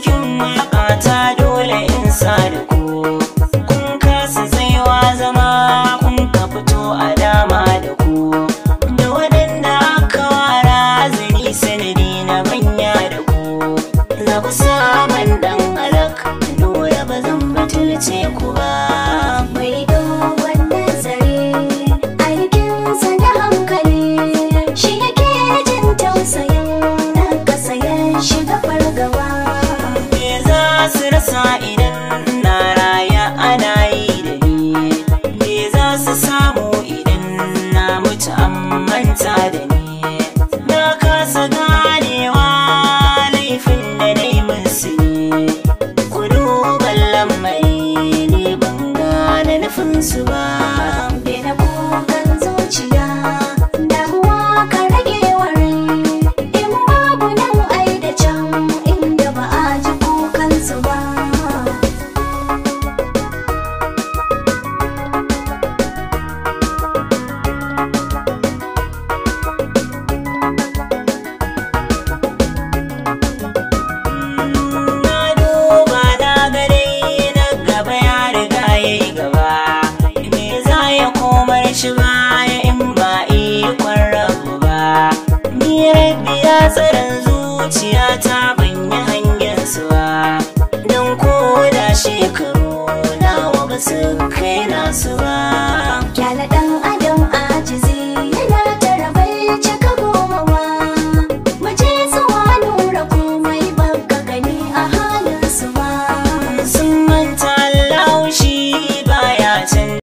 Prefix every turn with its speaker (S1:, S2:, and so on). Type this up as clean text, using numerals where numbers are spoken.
S1: cikin waƙata dole in sa da ku. Kun kasa tsayuwa zama kun ka fito a dama da ku. Da waɗanda aka wara zani sanadi na manya da ku. Za ku saman ɗan halak dole ba zan batulce ku ba.
S2: Mai dogon nazari aikinsa da hankali shi yake jin tausayin na kasayen shiga fargaba.
S1: Me za su rasa idan na raya ana yi da ni? Me za su samu idan na mutu an manta da ni? Na kasa ganewa laifin da na yi musu ne. Ku duba lamari ni ban gane nufinsu ba.
S2: Daina kukan zuciya damuwa ka rage wari in babu nan ai da can inda ba a ji kukansu ba.
S1: Na duba na ga dai na gaba ya riga ya yi gaba. Me za ya komar shi baya in ba ikon rabu ba? Ni rabbi ya tsaron zuciyata ban yi hangen su ba. Don ko da shekaru nawa ba su kai nasu ba.
S2: Kyala ɗan adam